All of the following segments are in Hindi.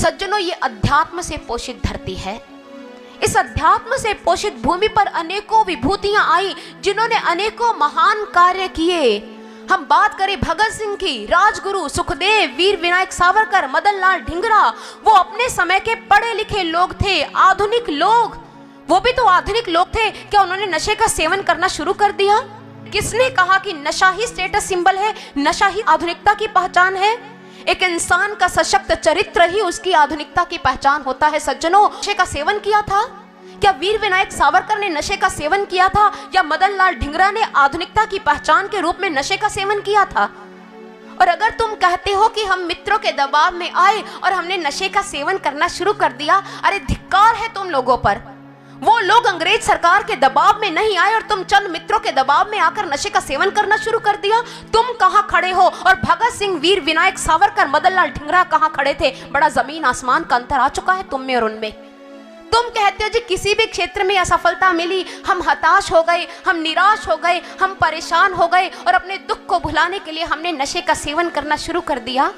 सज्जनों, ये अध्यात्म से पोषित धरती है। इस अध्यात्म से पोषित भूमि पर अनेकों विभूतियां आई जिन्होंने अनेकों महान कार्य किए। हम बात करें भगत सिंह की, राजगुरु, सुखदेव, वीर विनायक सावरकर, मदन लाल ढींगरा, वो अपने समय के पढ़े लिखे लोग थे, आधुनिक लोग। वो भी तो आधुनिक लोग थे। क्या उन्होंने नशे का सेवन करना शुरू कर दिया? किसने कहा कि नशा ही स्टेटस सिंबल है, नशा ही आधुनिकता की पहचान है? एक इंसान का सशक्त चरित्र ही उसकी आधुनिकता की पहचान होता है। सज्जनों, नशे का सेवन किया था? क्या वीर विनायक सावरकर ने नशे का सेवन किया था, या मदन लाल ढींगरा ने आधुनिकता की पहचान के रूप में नशे का सेवन किया था? और अगर तुम कहते हो कि हम मित्रों के दबाव में आए और हमने नशे का सेवन करना शुरू कर दिया, अरे धिक्कार है तुम लोगों पर। वो लोग अंग्रेज सरकार के दबाव में नहीं आए और तुम चंद मित्रों के दबाव में आकर नशे का सेवन करना शुरू कर दिया। तुम कहां खड़े हो और भगत सिंह, वीर विनायक सावरकर, मदन लाल ढींगरा कहां खड़े थे? बड़ा जमीन आसमान का अंतर आ चुका है तुम में और उनमें। तुम कहते हो जी किसी भी क्षेत्र में असफलता मिली, हम हताश हो गए, हम निराश हो गए, हम परेशान हो गए और अपने दुख को भुलाने के लिए हमने नशे का सेवन करना शुरू कर दिया।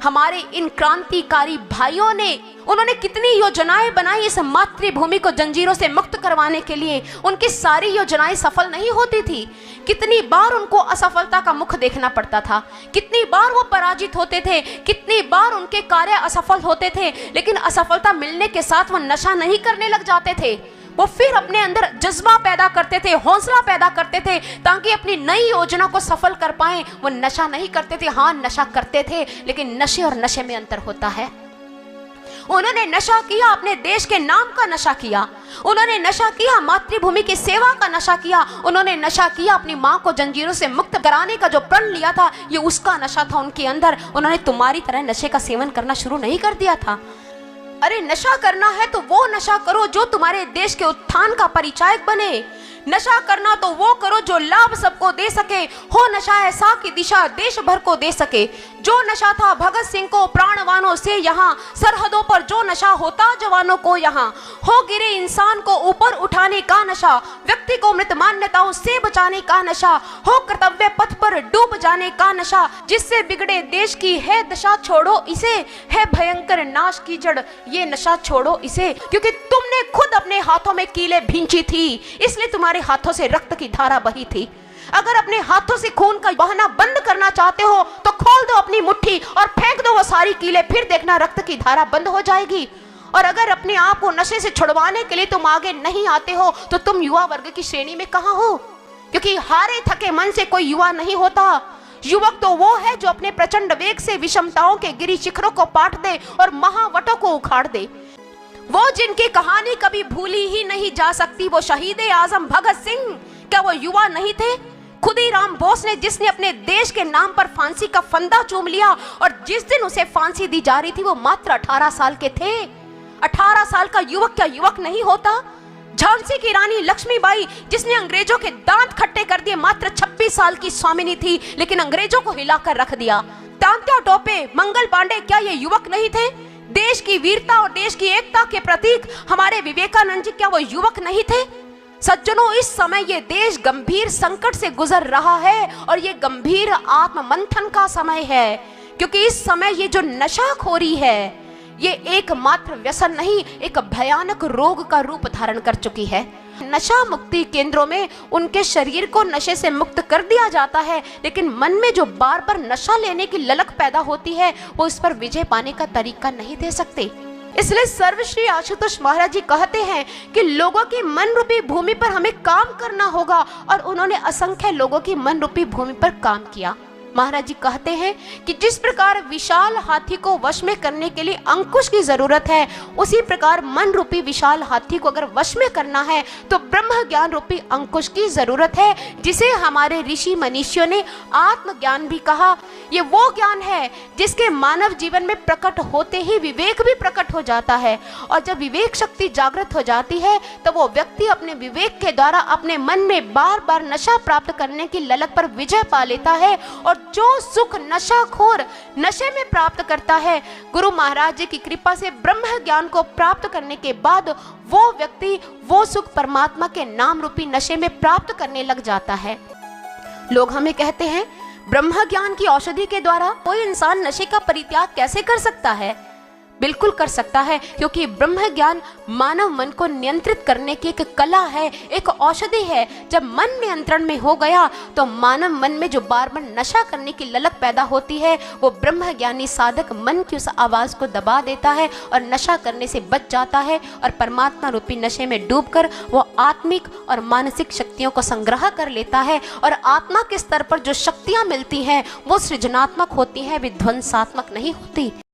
हमारे इन क्रांतिकारी भाइयों ने, उन्होंने कितनी योजनाएं बनाई इस मातृभूमि को जंजीरों से मुक्त करवाने के लिए। उनकी सारी योजनाएं सफल नहीं होती थी। कितनी बार उनको असफलता का मुख देखना पड़ता था, कितनी बार वो पराजित होते थे, कितनी बार उनके कार्य असफल होते थे। लेकिन असफलता मिलने के साथ वो नशा नहीं करने लग जाते थे। वो फिर अपने अंदर जज्बा पैदा करते थे, हौसला पैदा करते थे ताकि अपनी नई योजना को सफल कर पाएं। वो नशा नहीं करते थे, हाँ नशा करते थे, लेकिन नशे और नशे में अंतर होता है। उन्होंने नशा किया, अपने देश के नाम का नशा किया। उन्होंने नशा किया, मातृभूमि की सेवा का नशा किया। उन्होंने नशा किया, अपनी माँ को जंजीरों से मुक्त कराने का जो प्रण लिया था, ये उसका नशा था उनके अंदर। उन्होंने तुम्हारी तरह नशे का सेवन करना शुरू नहीं कर दिया था। अरे नशा करना है तो वो नशा करो जो तुम्हारे देश के उत्थान का परिचायक बने। नशा करना तो वो करो जो लाभ सबको दे सके। हो नशा ऐसा कि दिशा देश भर को दे सके। जो नशा था भगत सिंह को प्राणवानों से यहाँ, सरहदों पर जो नशा होता जवानों को यहाँ। हो गिरे इंसान को ऊपर उठाने का नशा, व्यक्ति को मृत मान्यताओं से बचाने का नशा। हो कर्तव्य पथ पर डूब जाने का नशा, जिससे बिगड़े देश की है दशा। छोड़ो इसे, है भयंकर नाश की जड़, ये नशा छोड़ो इसे। क्योंकि तुमने खुद अपने हाथों में कीलें भींची थी, इसलिए तुम्हारे हाथों से रक्त की धारा बही थी। अगर अपने हाथों से खून का बहाना बंद करना चाहते हो तो खोल दो अपनी मुट्ठी और फेंक दो वो सारी कीलें, फिर देखना रक्त की धारा बंद हो जाएगी। और अगर अपने आप को नशे से छुड़वाने के लिए तुम आगे नहीं आते हो तो तुम युवा वर्ग की श्रेणी में कहां हो? क्योंकि हारे थके मन से कोई युवा नहीं होता। युवक तो वो है जो अपने प्रचंड वेग से विषमताओं के गिरी शिखरों को पाट दे और महावटों को उखाड़ दे। वो जिनकी कहानी कभी भूली ही नहीं जा सकती, वो शहीद आजम भगत सिंह, क्या वो युवा नहीं थे? खुदीराम बोस ने, जिसने अपने देश के नाम पर फांसी का फंदा चूम लिया और जिस दिन उसे फांसी दी जा रही थी वो मात्र 18 साल के थे। 18 साल का युवक क्या युवक नहीं होता? झांसी की रानी लक्ष्मीबाई, जिसने अंग्रेजों के दांत खट्टे कर दिए, मात्र 26 साल की स्वामिनी थी, लेकिन अंग्रेजों को हिलाकर रख दिया। तात्या टोपे, मंगल पांडे, क्या ये युवक नहीं थे? देश की वीरता और देश की एकता के प्रतीक हमारे विवेकानंद जी, क्या वो युवक नहीं थे? सज्जनों, इस समय ये देश गंभीर संकट से गुजर रहा है और ये गंभीर आत्ममंथन का समय है। क्योंकि इस समय ये जो नशाखोरी है, ये एकमात्र व्यसन नहीं, एक भयानक रोग का रूप धारण कर चुकी है। नशा मुक्ति केंद्रों में उनके शरीर को नशे से मुक्त कर दिया जाता है, लेकिन मन में जो बार बार नशा लेने की ललक पैदा होती है, वो इस पर विजय पाने का तरीका नहीं दे सकते। इसलिए सर्वश्री आशुतोष महाराज जी कहते हैं कि लोगों की मन रूपी भूमि पर हमें काम करना होगा, और उन्होंने असंख्य लोगों की मन रूपी भूमि पर काम किया। महाराज जी कहते हैं कि जिस प्रकार विशाल हाथी को वश में करने के लिए अंकुश की जरूरत है, उसी प्रकार मन रूपी विशाल हाथी को अगर वश में करना है तो ब्रह्म ज्ञान रूपी अंकुश की जरूरत है, जिसे हमारे ऋषि मनीषियों ने आत्मज्ञान भी कहा। ये वो ज्ञान है जिसके मानव जीवन में प्रकट होते ही विवेक भी प्रकट हो जाता है, और जब विवेक शक्ति जागृत हो जाती है तो वो व्यक्ति अपने विवेक के द्वारा अपने मन में बार बार नशा प्राप्त करने की ललक पर विजय पा लेता है। और जो सुख नशाखोर नशे में प्राप्त करता है, गुरु महाराज जी की कृपा से ब्रह्म ज्ञान को प्राप्त करने के बाद वो व्यक्ति वो सुख परमात्मा के नाम रूपी नशे में प्राप्त करने लग जाता है। लोग हमें कहते हैं ब्रह्म ज्ञान की औषधि के द्वारा कोई इंसान नशे का परित्याग कैसे कर सकता है? बिल्कुल कर सकता है, क्योंकि ब्रह्म ज्ञान मानव मन को नियंत्रित करने की एक कला है, एक औषधि है। जब मन नियंत्रण में हो गया तो मानव मन में जो बार बार नशा करने की ललक पैदा होती है, वो ब्रह्म ज्ञानी साधक मन की उस आवाज को दबा देता है और नशा करने से बच जाता है, और परमात्मा रूपी नशे में डूबकर वो आत्मिक और मानसिक शक्तियों को संग्रह कर लेता है। और आत्मा के स्तर पर जो शक्तियां मिलती हैं वो सृजनात्मक होती हैं, विध्वंसात्मक नहीं होती।